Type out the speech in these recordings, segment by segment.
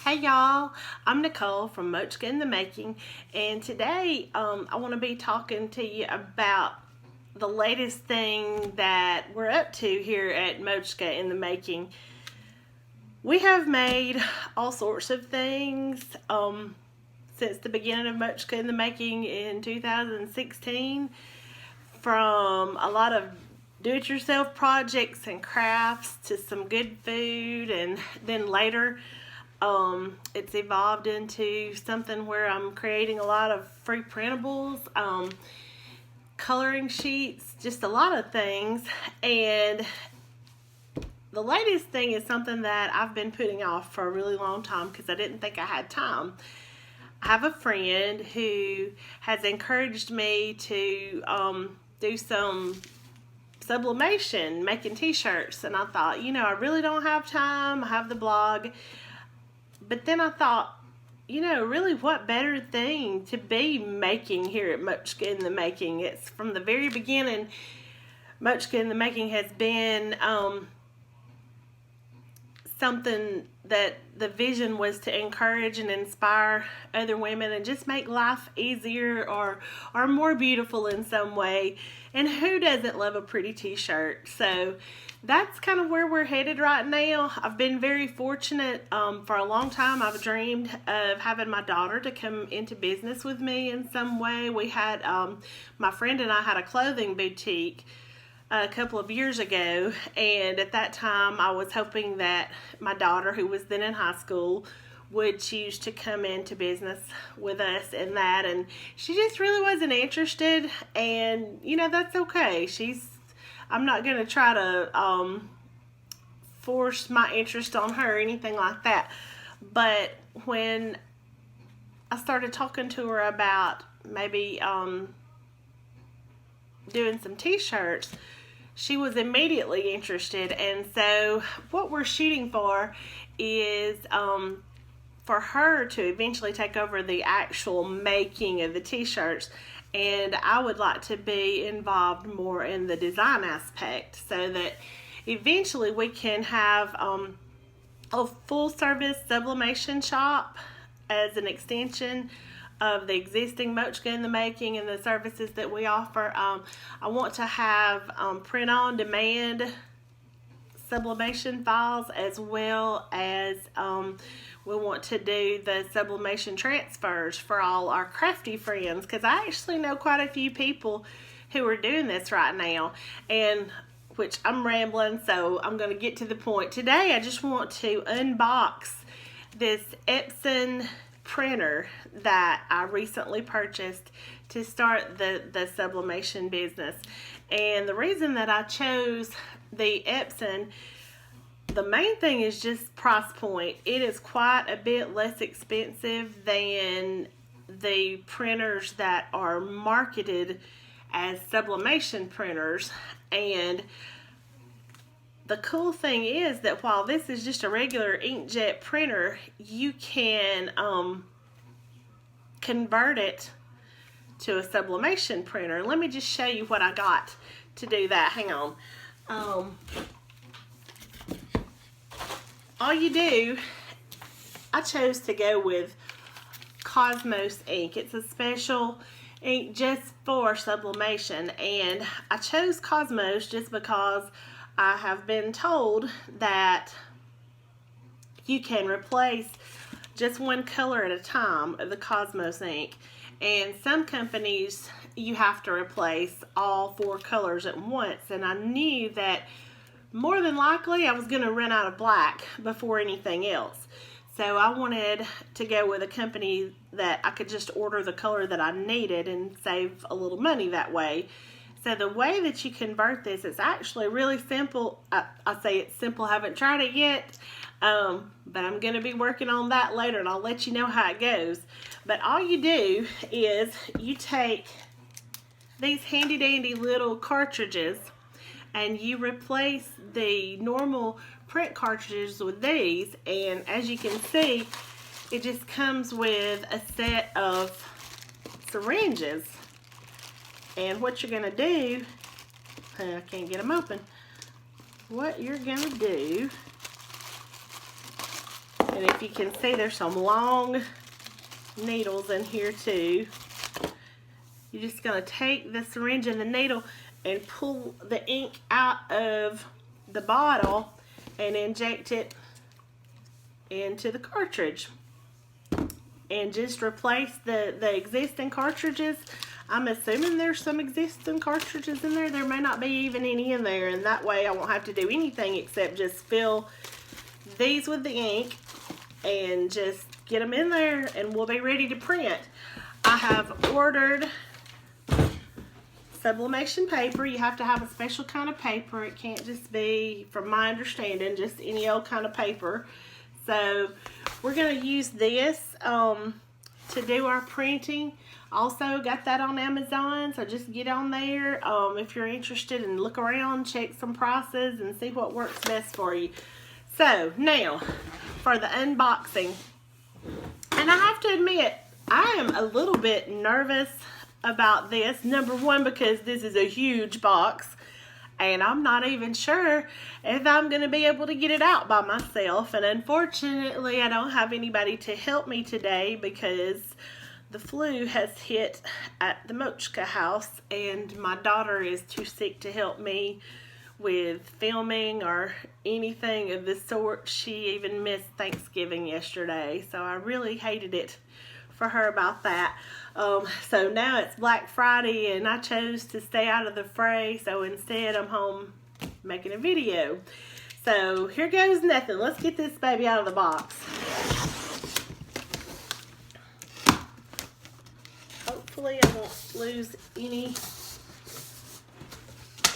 Hey y'all, I'm Nicole from Mouchka In The Making, and today I want to be talking to you about the latest thing that we're up to here at Mouchka In The Making. We have made all sorts of things since the beginning of Mouchka In The Making in 2016, from a lot of do-it-yourself projects and crafts to some good food, and then later it's evolved into something where I'm creating a lot of free printables, coloring sheets, just a lot of things. And the latest thing is something that I've been putting off for a really long time because I didn't think I had time. I have a friend who has encouraged me to do some sublimation, making t-shirts, and I thought, I really don't have time. I have the blog. But then I thought, really what better thing to be making here at Mouchka In The Making. It's from the very beginning, Mouchka In The Making has been something that the vision was to encourage and inspire other women and just make life easier or more beautiful in some way. And who doesn't love a pretty t-shirt? So that's kind of where we're headed right now. I've been very fortunate. For a long time I've dreamed of having my daughter to come into business with me in some way. We had, my friend and I had a clothing boutique a couple of years ago, and at that time I was hoping that my daughter, who was then in high school, would choose to come into business with us in that, and she just really wasn't interested, and that's okay. I'm not going to try to force my interest on her or anything like that. But when I started talking to her about maybe doing some t-shirts, she was immediately interested. And so what we're shooting for is for her to eventually take over the actual making of the t-shirts. And I would like to be involved more in the design aspect so that eventually we can have a full service sublimation shop as an extension of the existing Mouchka In The Making and the services that we offer. I want to have print on demand sublimation files, as well as we want to do the sublimation transfers for all our crafty friends, because I actually know quite a few people who are doing this right now, and which I'm rambling, so I'm going to get to the point. Today I just want to unbox this Epson printer that I recently purchased to start the sublimation business. And the reason that I chose the Epson, the main thing is just price point. It is quite a bit less expensive than the printers that are marketed as sublimation printers. And the cool thing is that while this is just a regular inkjet printer, you can convert it to a sublimation printer. Let me just show you what I got to do that. Hang on. All you do, I chose to go with Cosmos ink. It's a special ink just for sublimation, and I chose Cosmos just because I have been told that you can replace just one color at a time of the Cosmos ink, and some companies you have to replace all 4 colors at once, and I knew that more than likely I was going to run out of black before anything else. So I wanted to go with a company that I could just order the color that I needed and save a little money that way. So the way that you convert this is actually really simple. I say it's simple, I haven't tried it yet, but I'm going to be working on that later, and I'll let you know how it goes. But all you do is you take these handy dandy little cartridges and you replace the normal print cartridges with these, and as you can see, it just comes with a set of syringes. And what you're gonna do, I can't get them open. What you're gonna do And if you can see, there's some long needles in here too. You're just going to take the syringe and the needle and pull the ink out of the bottle and inject it into the cartridge. And just replace the existing cartridges. I'm assuming there's some existing cartridges in there. There may not be even any in there, and that way I won't have to do anything except just fill these with the ink and just get them in there and we'll be ready to print. I have ordered sublimation paper. You have to have a special kind of paper. It can't just be, from my understanding, just any old kind of paper. So we're going to use this to do our printing. Also got that on Amazon, so just get on there if you're interested and look around, check some prices and see what works best for you. So now for the unboxing. And I have to admit, I am a little bit nervous about this. Number one, because this is a huge box and I'm not even sure if I'm going to be able to get it out by myself. And unfortunately, I don't have anybody to help me today because the flu has hit at the Mouchka house and my daughter is too sick to help me with filming or anything of the sort. She even missed Thanksgiving yesterday, so I really hated it for her about that. So now it's Black Friday and I chose to stay out of the fray, so instead I'm home making a video. So here goes nothing. Let's get this baby out of the box. Hopefully I won't lose any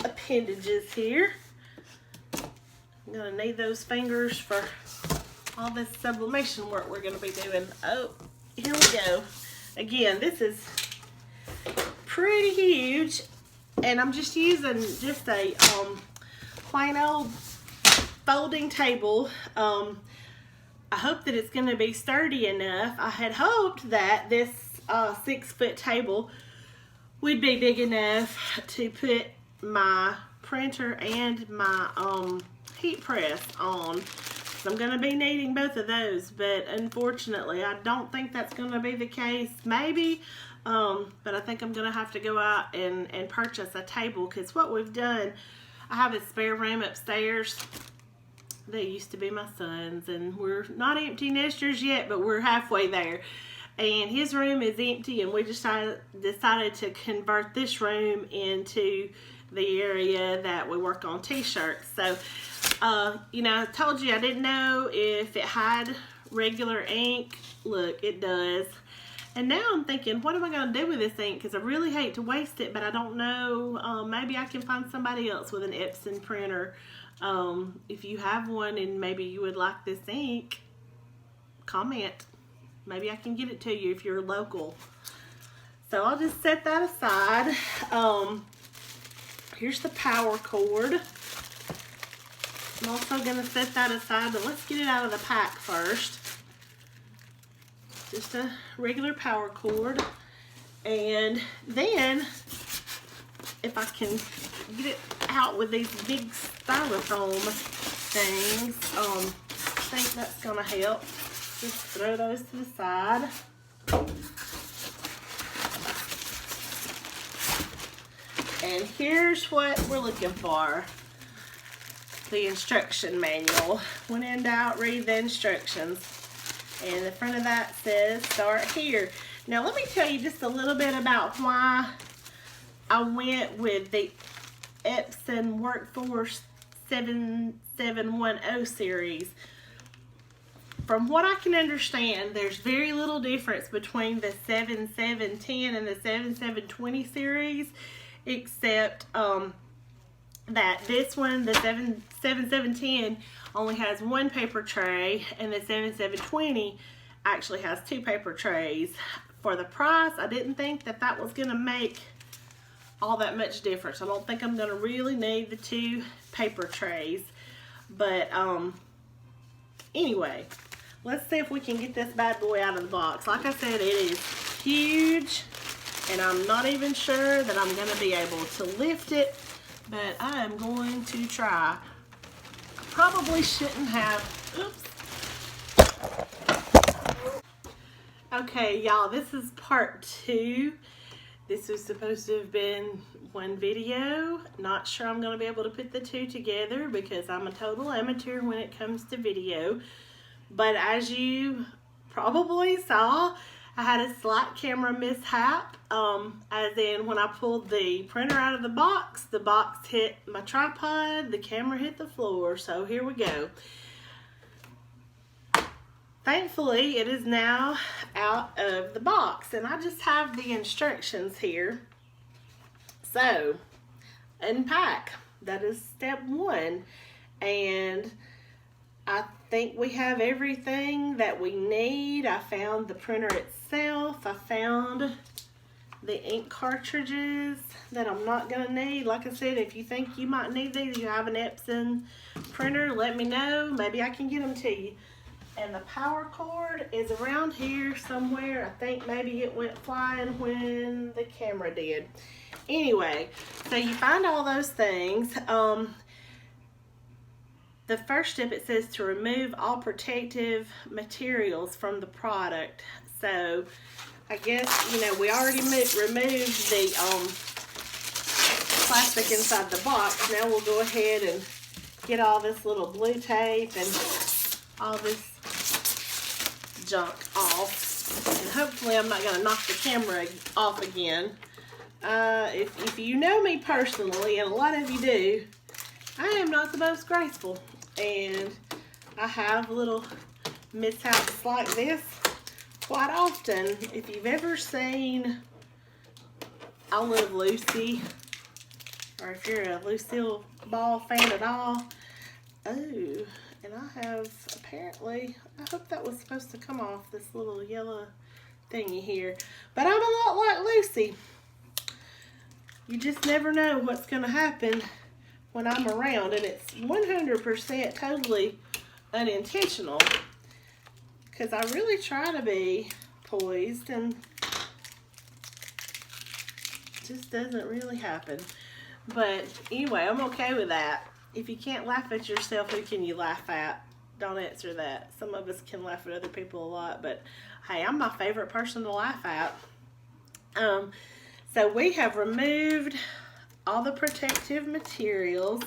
appendages here. I'm gonna need those fingers for all this sublimation work we're gonna be doing. Oh, here we go. Again, this is pretty huge, and I'm just using just a plain old folding table. I hope that it's gonna be sturdy enough. I had hoped that this 6-foot table would be big enough to put my printer and my heat press on. So I'm going to be needing both of those, but unfortunately I don't think that's going to be the case. Maybe, but I think I'm going to have to go out and purchase a table, because what we've done, I have a spare room upstairs that used to be my son's, and we're not empty nesters yet, but we're halfway there. And his room is empty, and we just decided to convert this room into the area that we work on t-shirts. So, you know, I told you I didn't know if it had regular ink. Look, it does. And now I'm thinking, what am I going to do with this ink? Because I really hate to waste it, but I don't know. Maybe I can find somebody else with an Epson printer. If you have one and maybe you would like this ink, comment. Maybe I can get it to you if you're local. So I'll just set that aside. Here's the power cord. I'm also going to set that aside, but let's get it out of the pack first. Just a regular power cord. And then, if I can get it out with these big styrofoam things, I think that's going to help. Just throw those to the side. And here's what we're looking for. The instruction manual. When in doubt, read the instructions. And the front of that says start here. Now let me tell you just a little bit about why I went with the Epson Workforce 7710 series. From what I can understand, there's very little difference between the 7710 and the 7720 series, except that this one, the 7710, only has one paper tray, and the 7720 actually has 2 paper trays. For the price, I didn't think that that was going to make all that much difference. I don't think I'm going to really need the 2 paper trays. But anyway, let's see if we can get this bad boy out of the box. Like I said, it is huge, and I'm not even sure that I'm going to be able to lift it, but I am going to try. I probably shouldn't have, oops, Okay, y'all, this is part 2. This was supposed to have been one video. Not sure I'm going to be able to put the 2 together because I'm a total amateur when it comes to video. But as you probably saw, I had a slight camera mishap. As in when I pulled the printer out of the box hit my tripod, the camera hit the floor. So here we go. Thankfully, it is now out of the box, and I just have the instructions here. So, unpack. That is step 1, and I think we have everything that we need. I found the printer itself. I found the ink cartridges that I'm not going to need. Like I said, if you think you might need these, you have an Epson printer, let me know. Maybe I can get them to you. And the power cord is around here somewhere. I think maybe it went flying when the camera did. Anyway, so you find all those things. The first step, it says to remove all protective materials from the product. So I guess, you know, we already removed the plastic inside the box. Now we'll go ahead and get all this little blue tape and all this junk off, and hopefully I'm not going to knock the camera off again. If you know me personally, and a lot of you do, I am not the most graceful, and I have little mishaps like this quite often. If you've ever seen I Love Lucy, or if you're a Lucille Ball fan at all, oh, and I have apparently, I hope that was supposed to come off, this little yellow thingy here. But I'm a lot like Lucy. You just never know what's going to happen when I'm around. And it's 100% totally unintentional. Because I really try to be poised, and it just doesn't really happen. But anyway, I'm okay with that. If you can't laugh at yourself, who can you laugh at? Don't answer that. Some of us can laugh at other people a lot, but hey, I'm my favorite person to laugh at. So we have removed all the protective materials.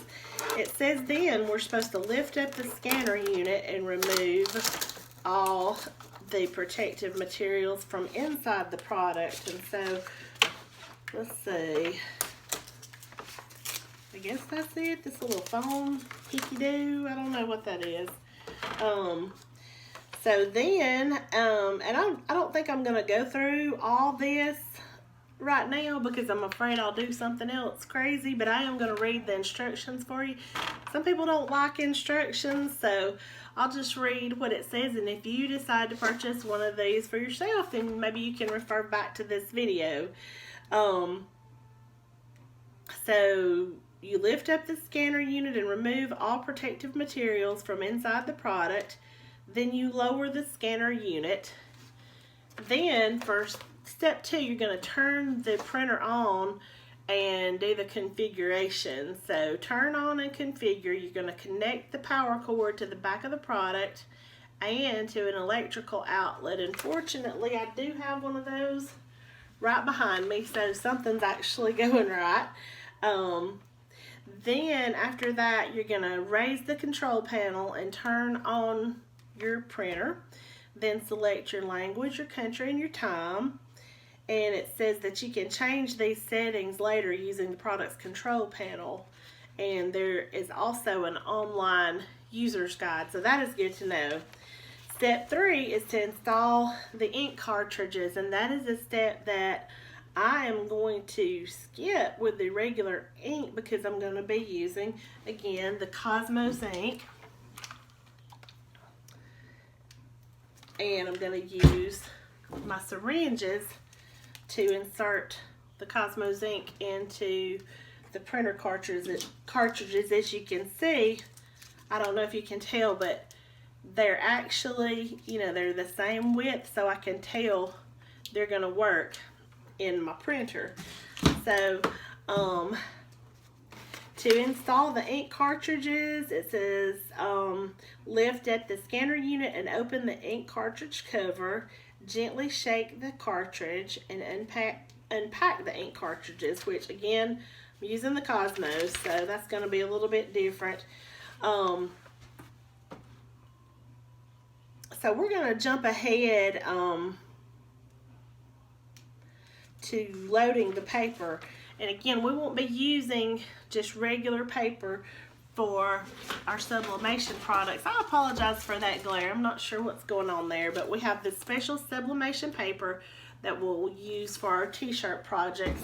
It says then we're supposed to lift up the scanner unit and remove all the protective materials from inside the product. And so, let's see. I guess that's it. This little foam hickey-doo. I don't know what that is. So then, and I don't think I'm going to go through all this right now because I'm afraid I'll do something else crazy, but I am going to read the instructions for you. Some people don't like instructions, so I'll just read what it says, and if you decide to purchase one of these for yourself, then maybe you can refer back to this video. So you lift up the scanner unit and remove all protective materials from inside the product. Then you lower the scanner unit. Then for step 2, you're going to turn the printer on and do the configuration. So turn on and configure. You're going to connect the power cord to the back of the product and to an electrical outlet. Unfortunately, I do have one of those right behind me, so something's actually going right. Then after that, you're going to raise the control panel and turn on your printer. Then select your language, your country, and your time. And it says that you can change these settings later using the product's control panel. And there is also an online user's guide, so that is good to know. Step 3 is to install the ink cartridges, and that is a step that I am going to skip with the regular ink because I'm going to be using, again, the Cosmos ink. And I'm going to use my syringes to insert the Cosmos ink into the printer cartridges. As you can see, I don't know if you can tell, but they're actually, you know, they're the same width, so I can tell they're going to work in my printer. So To install the ink cartridges, it says lift at the scanner unit and open the ink cartridge cover. Gently shake the cartridge and unpack the ink cartridges, which again, I'm using the Cosmos, so that's going to be a little bit different. So we're going to jump ahead to loading the paper. And again, we won't be using just regular paper for our sublimation products. I apologize for that glare. I'm not sure what's going on there, but we have this special sublimation paper that we'll use for our t-shirt projects.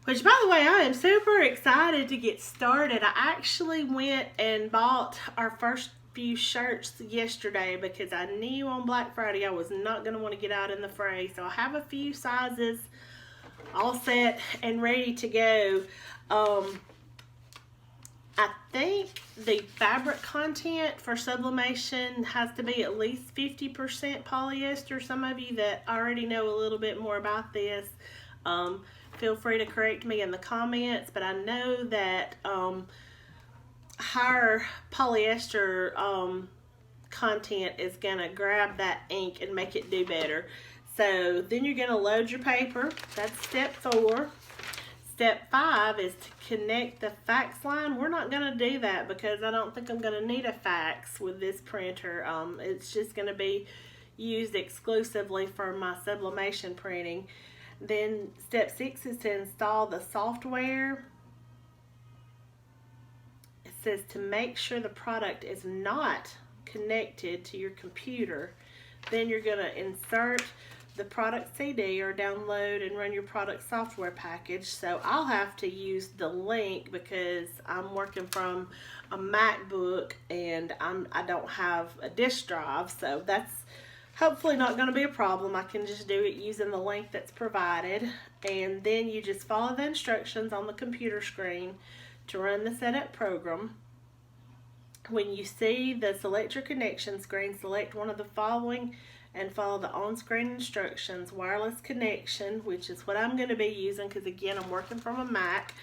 Which, by the way, I am super excited to get started. I actually went and bought our first few shirts yesterday because I knew on Black Friday I was not going to want to get out in the fray. So I have a few sizes all set and ready to go. I think the fabric content for sublimation has to be at least 50% polyester. Some of you that already know a little bit more about this, feel free to correct me in the comments, but I know that higher polyester content is going to grab that ink and make it do better. So then you're going to load your paper. That's step 4. Step 5 is to connect the fax line. We're not going to do that because I don't think I'm going to need a fax with this printer. It's just going to be used exclusively for my sublimation printing. Then step 6 is to install the software. It says to make sure the product is not connected to your computer. Then you're going to insert the product CD or download and run your product software package. So I'll have to use the link because I'm working from a MacBook and I don't have a disk drive, so that's hopefully not going to be a problem. I can just do it using the link that's provided, and then you just follow the instructions on the computer screen to run the setup program. When you see the select your connection screen, select one of the following and follow the on-screen instructions. Wireless connection, which is what I'm going to be using because again I'm working from a Mac,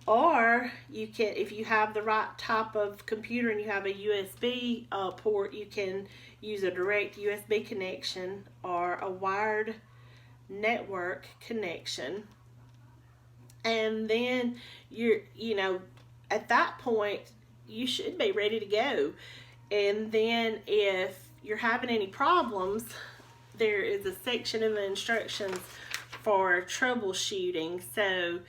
or you can, if you have the right type of computer and you have a USB port, you can use a direct USB connection or a wired network connection. And then at that point you should be ready to go. And then if you're having any problems, there is a section in the instructions for troubleshooting. So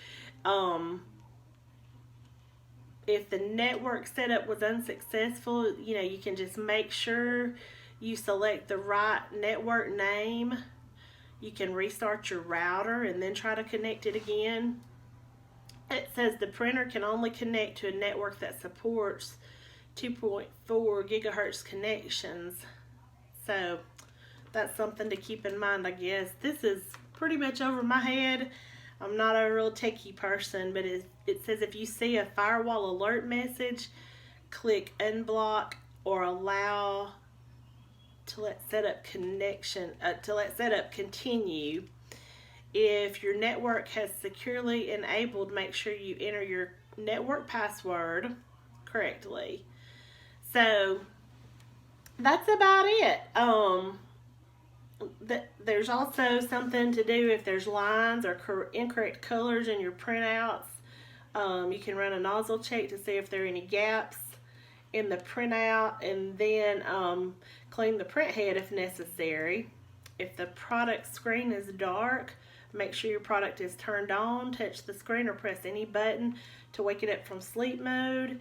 if the network setup was unsuccessful, you can just make sure you select the right network name. You can restart your router and then try to connect it again. It says the printer can only connect to a network that supports 2.4 gigahertz connections. So that's something to keep in mind, I guess. This is pretty much over my head. I'm not a real techie person, but it says if you see a firewall alert message, click unblock or allow to let setup continue. If your network has securely enabled, make sure you enter your network password correctly. So that's about it. There's also something to do if there's lines or incorrect colors in your printouts. You can run a nozzle check to see if there are any gaps in the printout, and then clean the print head if necessary. If the product screen is dark, make sure your product is turned on. Touch the screen or press any button to wake it up from sleep mode.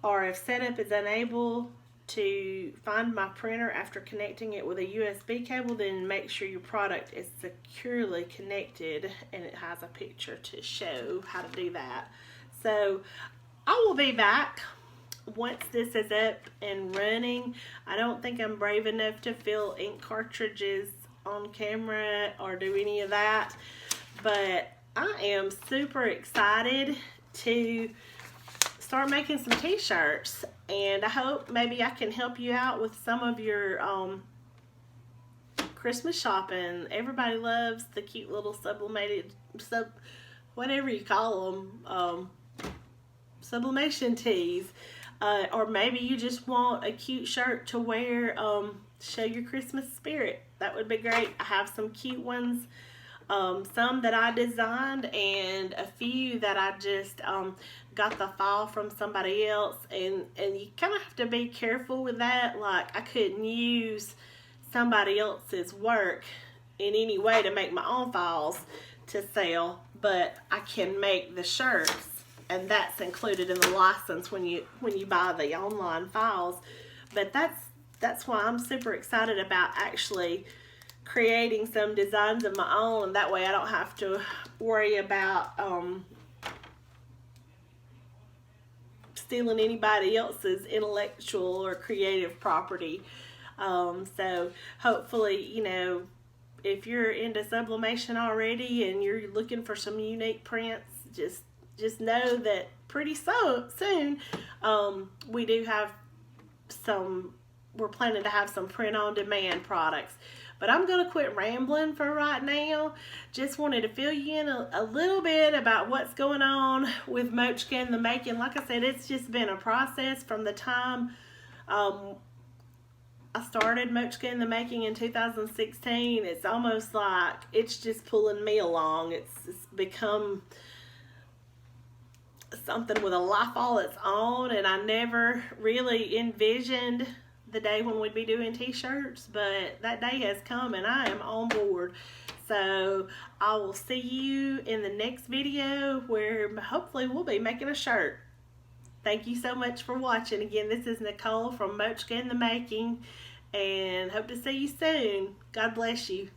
Or if setup is unable to find my printer after connecting it with a USB cable, then make sure your product is securely connected and it has a picture to show how to do that. So I will be back once this is up and running. I don't think I'm brave enough to fill ink cartridges on camera or do any of that, but I am super excited to start making some t-shirts, and I hope maybe I can help you out with some of your Christmas shopping. Everybody loves the cute little sublimated whatever you call them, sublimation tees. Or maybe you just want a cute shirt to wear, show your Christmas spirit. That would be great. I have some cute ones, some that I designed, and a few that I just got the file from somebody else. And you kind of have to be careful with that. Like, I couldn't use somebody else's work in any way to make my own files to sell, but I can make the shirts, and that's included in the license when you buy the online files. But that's why I'm super excited about actually creating some designs of my own, and that way I don't have to worry about stealing anybody else's intellectual or creative property. So hopefully, you know, if you're into sublimation already and you're looking for some unique prints, just know that pretty soon we do have some, we're planning to have some print on demand products. But I'm going to quit rambling for right now. Just wanted to fill you in a little bit about what's going on with Mouchka In The Making. Like I said, it's just been a process from the time I started Mouchka In The Making in 2016. It's almost like it's just pulling me along. It's become something with a life all its own, and I never really envisioned the day when we'd be doing t-shirts, but that day has come and I am on board. So I will see you in the next video where hopefully we'll be making a shirt. Thank you so much for watching. Again, this is Nicole from Mouchka In The Making, and hope to see you soon. God bless you.